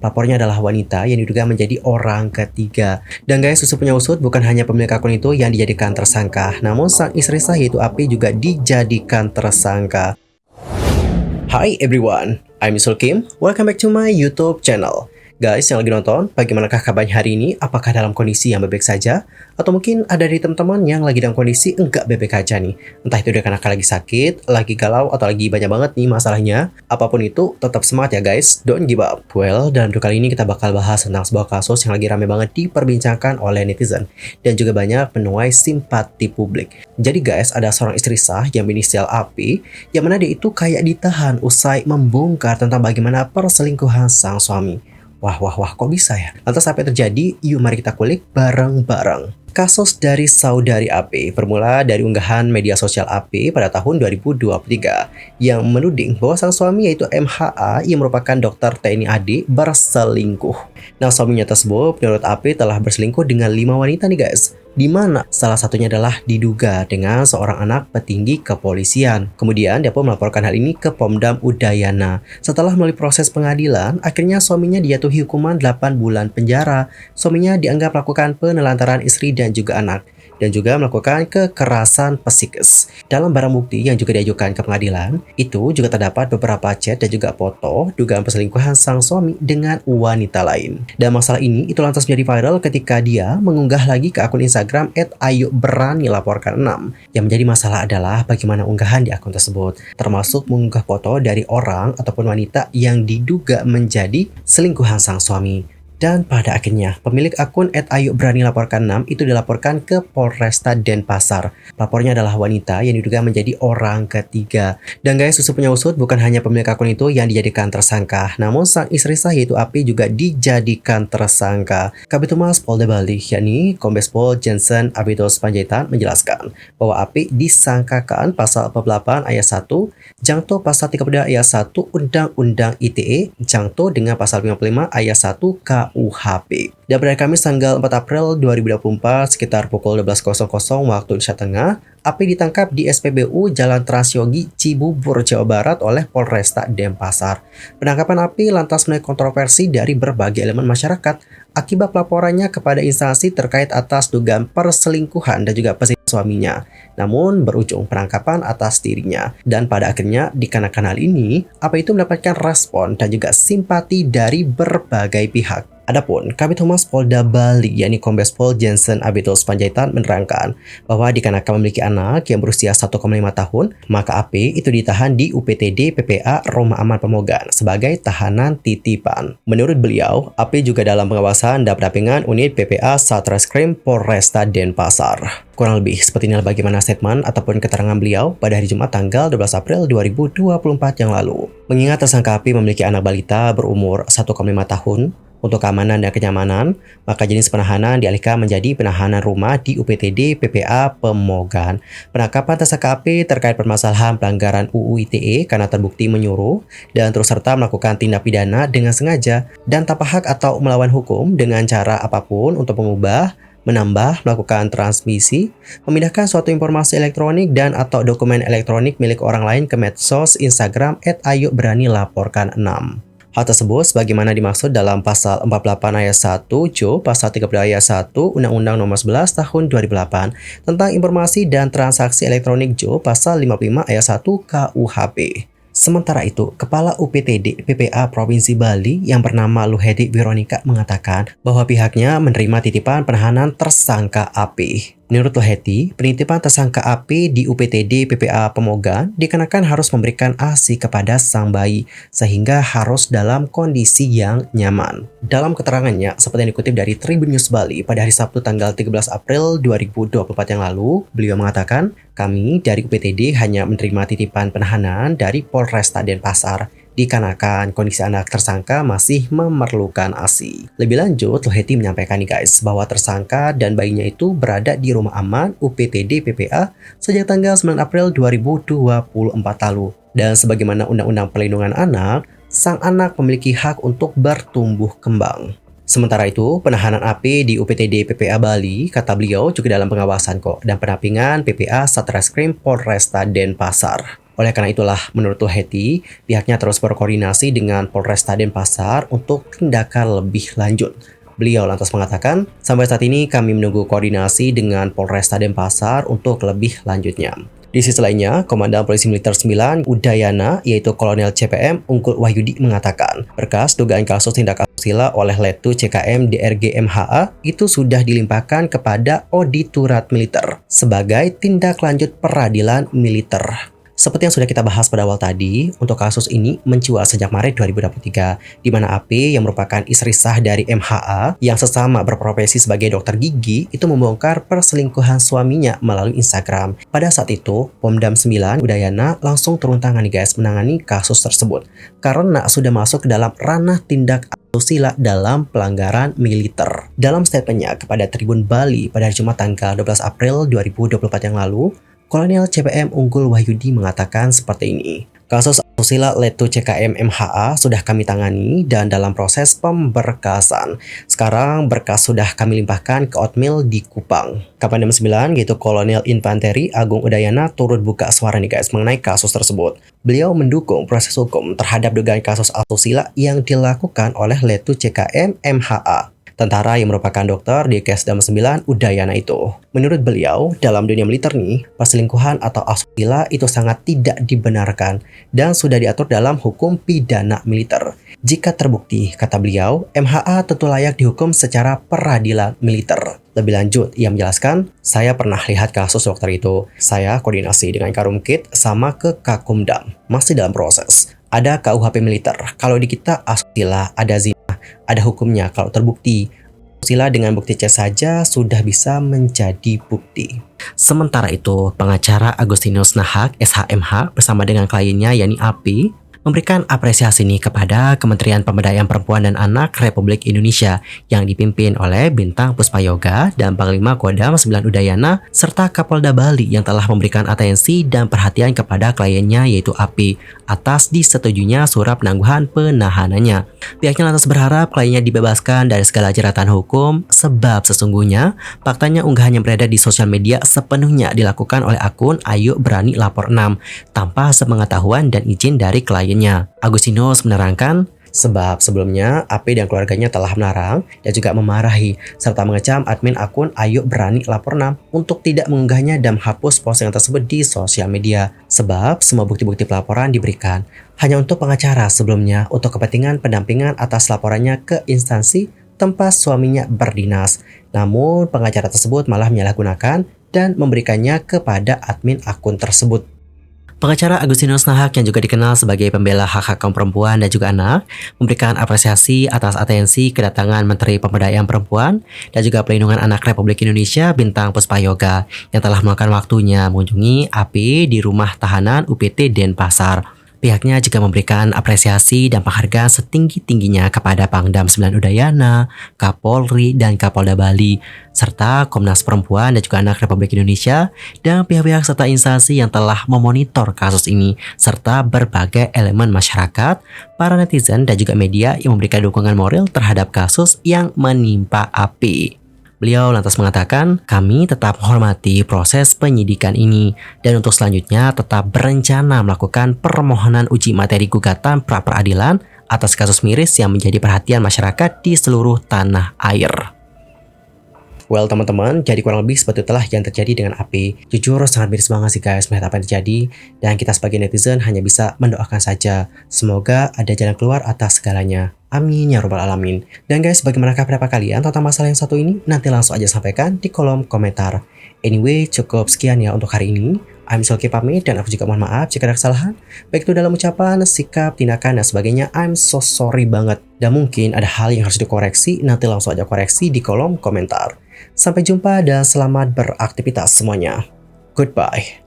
Pelapornya adalah wanita yang diduga menjadi orang ketiga. Dan guys, usut punya usut, bukan hanya pemilik akun itu yang dijadikan tersangka, namun sang istri sah yaitu Api juga dijadikan tersangka. Hi everyone, I'm Yusul Kim. Welcome back to my YouTube channel. Guys yang lagi nonton, bagaimanakah kabarnya hari ini? Apakah dalam kondisi yang baik saja? Atau mungkin ada dari teman-teman yang lagi dalam kondisi enggak baik aja nih? Entah itu karena lagi sakit, lagi galau, atau lagi banyak banget nih masalahnya. Apapun itu, tetap semangat ya guys, don't give up. Well, dalam video kali ini kita bakal bahas tentang sebuah kasus yang lagi rame banget diperbincangkan oleh netizen. Dan juga banyak menuai simpati publik. Jadi guys, ada seorang istri sah yang berinisial Api, yang mana dia itu kayak ditahan usai membongkar tentang bagaimana perselingkuhan sang suami. Wah, kok bisa ya? Lantas apa yang terjadi? Yuk mari kita kulik bareng-bareng. Kasus dari saudari AP bermula dari unggahan media sosial AP pada tahun 2023 yang menuding bahwa sang suami yaitu MHA yang merupakan dokter TNI AD berselingkuh. Nah, suaminya tersebut menurut AP telah berselingkuh dengan 5 wanita nih guys. Di mana salah satunya adalah diduga dengan seorang anak petinggi kepolisian. Kemudian dia pun melaporkan hal ini ke Pomdam Udayana. Setelah melalui proses pengadilan, akhirnya suaminya dijatuhi hukuman 8 bulan penjara. Suaminya dianggap melakukan penelantaran istri dan juga anak, dan juga melakukan kekerasan psikis. Dalam barang bukti yang juga diajukan ke pengadilan, itu juga terdapat beberapa chat dan juga foto dugaan perselingkuhan sang suami dengan wanita lain. Dan masalah ini itu lantas menjadi viral ketika dia mengunggah lagi ke akun Instagram @ayoberanilaporkan6. Yang menjadi masalah adalah bagaimana unggahan di akun tersebut, termasuk mengunggah foto dari orang ataupun wanita yang diduga menjadi selingkuhan sang suami. Dan pada akhirnya, pemilik akun @ayoberanilaporkan6 itu dilaporkan ke Polresta Denpasar. Pelapornya adalah wanita yang diduga menjadi orang ketiga. Dan guys, usut punya usut, bukan hanya pemilik akun itu yang dijadikan tersangka, namun sang istri sah yaitu Api juga dijadikan tersangka. Kabid Humas Polda Bali, yakni Kombes Pol Jensen Abitos Panjaitan menjelaskan bahwa Api disangkakan pasal 48 ayat 1, jangto pasal 32 ayat 1 Undang-Undang ITE, jangto dengan pasal 55 ayat 1 KUHP. Dan pada Kamis tanggal 4 April 2024 sekitar pukul 12.00 waktu Indonesia Tengah, Api ditangkap di SPBU Jalan Transyogi, Cibubur, Jawa Barat oleh Polresta Denpasar. Penangkapan Api lantas menuai kontroversi dari berbagai elemen masyarakat akibat laporannya kepada instansi terkait atas dugaan perselingkuhan dan juga perzinahan suaminya. Namun berujung penangkapan atas dirinya. Dan pada akhirnya dikarenakan hal ini, Api itu mendapatkan respon dan juga simpati dari berbagai pihak. Adapun Kabid Humas Polda Bali, yakni Kombes Pol Jensen Abitos Panjaitan menerangkan bahwa dikarenakan memiliki anak yang berusia 1,5 tahun, maka AP itu ditahan di UPTD PPA Roma Aman Pemogan sebagai tahanan titipan. Menurut beliau, AP juga dalam pengawasan dan pendampingan unit PPA Satreskrim Polresta Denpasar. Kurang lebih seperti inilah bagaimana statement ataupun keterangan beliau pada hari Jumat tanggal 12 April 2024 yang lalu. Mengingat tersangka AP memiliki anak balita berumur 1,5 tahun, untuk keamanan dan kenyamanan, maka jenis penahanan dialihkan menjadi penahanan rumah di UPTD PPA Pemogan. Penangkapan tersangka AP terkait permasalahan pelanggaran UU ITE karena terbukti menyuruh dan terus serta melakukan tindak pidana dengan sengaja dan tanpa hak atau melawan hukum dengan cara apapun untuk mengubah, menambah, melakukan transmisi, memindahkan suatu informasi elektronik dan atau dokumen elektronik milik orang lain ke medsos Instagram @ayoberanilaporkan6. Hal tersebut sebagaimana dimaksud dalam pasal 48 ayat 1 Jo pasal 32 ayat 1 Undang-Undang Nomor 11 Tahun 2008 tentang informasi dan transaksi elektronik Jo pasal 55 ayat 1 KUHP. Sementara itu, Kepala UPTD PPA Provinsi Bali yang bernama Luhedi Veronica mengatakan bahwa pihaknya menerima titipan penahanan tersangka AP. Menurut Luhedi, penitipan tersangka AP di UPTD PPA Pemogan dikenakan harus memberikan ASI kepada sang bayi, sehingga harus dalam kondisi yang nyaman. Dalam keterangannya, seperti yang dikutip dari Tribun News Bali pada hari Sabtu tanggal 13 April 2024 yang lalu, beliau mengatakan, kami dari UPTD hanya menerima titipan penahanan dari Polresta Denpasar, dikarenakan kondisi anak tersangka masih memerlukan ASI. Lebih lanjut, Luhedi menyampaikan nih guys, bahwa tersangka dan bayinya itu berada di rumah aman UPTD PPA sejak tanggal 9 April 2024 lalu. Dan sebagaimana Undang-Undang Perlindungan Anak, sang anak memiliki hak untuk bertumbuh kembang. Sementara itu, penahanan AP di UPTD PPA Bali, kata beliau, juga dalam pengawasan kok dan pendampingan PPA Satreskrim Polresta Denpasar. Oleh karena itulah, menurut Tuheti, pihaknya terus berkoordinasi dengan Polresta Denpasar untuk tindakan lebih lanjut. Beliau lantas mengatakan, sampai saat ini kami menunggu koordinasi dengan Polresta Denpasar untuk lebih lanjutnya. Di sisi lainnya, Komandan Polisi Militer 9 Udayana, yaitu Kolonel CPM Unggul Wahyudi mengatakan, berkas dugaan kasus tindak asusila oleh Letu CKM DRG MHA itu sudah dilimpahkan kepada Auditorat Militer sebagai tindak lanjut peradilan militer. Seperti yang sudah kita bahas pada awal tadi, untuk kasus ini mencuat sejak Maret 2023, di mana AP yang merupakan istri sah dari MHA yang sesama berprofesi sebagai dokter gigi itu membongkar perselingkuhan suaminya melalui Instagram. Pada saat itu, Pomdam 9 Udayana langsung turun tangan nih guys menangani kasus tersebut karena sudah masuk ke dalam ranah tindak asusila dalam pelanggaran militer. Dalam statementnya kepada Tribun Bali pada hari Jumat tanggal 12 April 2024 yang lalu, Kolonel CPM Unggul Wahyudi mengatakan seperti ini. Kasus asusila Letu CKM MHA sudah kami tangani dan dalam proses pemberkasan. Sekarang berkas sudah kami limpahkan ke Otmil di Kupang. Kapandam 9 yaitu Kolonel Infanteri Agung Udayana turut buka suara nih guys mengenai kasus tersebut. Beliau mendukung proses hukum terhadap dugaan kasus asusila yang dilakukan oleh Letu CKM MHA. Tentara yang merupakan dokter di Kesdam 9 Udayana itu. Menurut beliau, dalam dunia militer nih, perselingkuhan atau asusila itu sangat tidak dibenarkan dan sudah diatur dalam hukum pidana militer. Jika terbukti, kata beliau, MHA tentu layak dihukum secara peradilan militer. Lebih lanjut, ia menjelaskan, saya pernah lihat kasus dokter itu. Saya koordinasi dengan Karumkit sama ke Kakumdam. Masih dalam proses. Ada KUHP militer. Kalau di kita asusila, ada zina. Ada hukumnya kalau terbukti. Asusila dengan bukti C saja sudah bisa menjadi bukti. Sementara itu, pengacara Agustinus Nahak SHMH bersama dengan kliennya yakni AP memberikan apresiasi nih kepada Kementerian Pemberdayaan Perempuan dan Anak Republik Indonesia yang dipimpin oleh Bintang Puspayoga dan Panglima Kodam 9 Udayana serta Kapolda Bali yang telah memberikan atensi dan perhatian kepada kliennya yaitu AP atas disetujunya surat penangguhan penahanannya. Pihaknya lantas berharap kliennya dibebaskan dari segala jeratan hukum sebab sesungguhnya faktanya unggahan yang beredar di sosial media sepenuhnya dilakukan oleh akun Ayo Berani Lapor 6 tanpa sepengetahuan dan izin dari klien. Agustinus menerangkan, sebab sebelumnya AP dan keluarganya telah melarang dan juga memarahi serta mengecam admin akun Ayo Berani Lapor 6 untuk tidak mengunggahnya dan menghapus postingan tersebut di sosial media. Sebab semua bukti-bukti pelaporan diberikan hanya untuk pengacara sebelumnya untuk kepentingan pendampingan atas laporannya ke instansi tempat suaminya berdinas. Namun pengacara tersebut malah menyalahgunakan dan memberikannya kepada admin akun tersebut. Pengacara Agustinus Nahak yang juga dikenal sebagai pembela hak-hak kaum perempuan dan juga anak memberikan apresiasi atas atensi kedatangan Menteri Pemberdayaan Perempuan dan juga Pelindungan Anak Republik Indonesia Bintang Puspayoga yang telah meluangkan waktunya mengunjungi AP di rumah tahanan UPT Denpasar. Pihaknya juga memberikan apresiasi dan penghargaan setinggi-tingginya kepada Pangdam 9 Udayana, Kapolri, dan Kapolda Bali, serta Komnas Perempuan dan juga Anak Republik Indonesia, dan pihak-pihak serta instansi yang telah memonitor kasus ini, serta berbagai elemen masyarakat, para netizen, dan juga media yang memberikan dukungan moral terhadap kasus yang menimpa AP. Beliau lantas mengatakan, kami tetap menghormati proses penyidikan ini dan untuk selanjutnya tetap berencana melakukan permohonan uji materi gugatan pra-peradilan atas kasus miris yang menjadi perhatian masyarakat di seluruh tanah air. Well teman-teman, jadi kurang lebih seperti itulah yang terjadi dengan AP. Jujur sangat miris banget sih guys melihat apa yang terjadi, dan kita sebagai netizen hanya bisa mendoakan saja. Semoga ada jalan keluar atas segalanya. Amin ya robbal alamin. Dan guys, bagaimanakah pendapat kalian tentang masalah yang satu ini? Nanti langsung aja sampaikan di kolom komentar. Anyway, cukup sekian ya untuk hari ini. I'm Sulky pamit dan aku juga mohon maaf jika ada kesalahan, baik itu dalam ucapan, sikap, tindakan, dan sebagainya. I'm so sorry banget. Dan mungkin ada hal yang harus dikoreksi, nanti langsung aja koreksi di kolom komentar. Sampai jumpa dan selamat beraktivitas semuanya. Goodbye.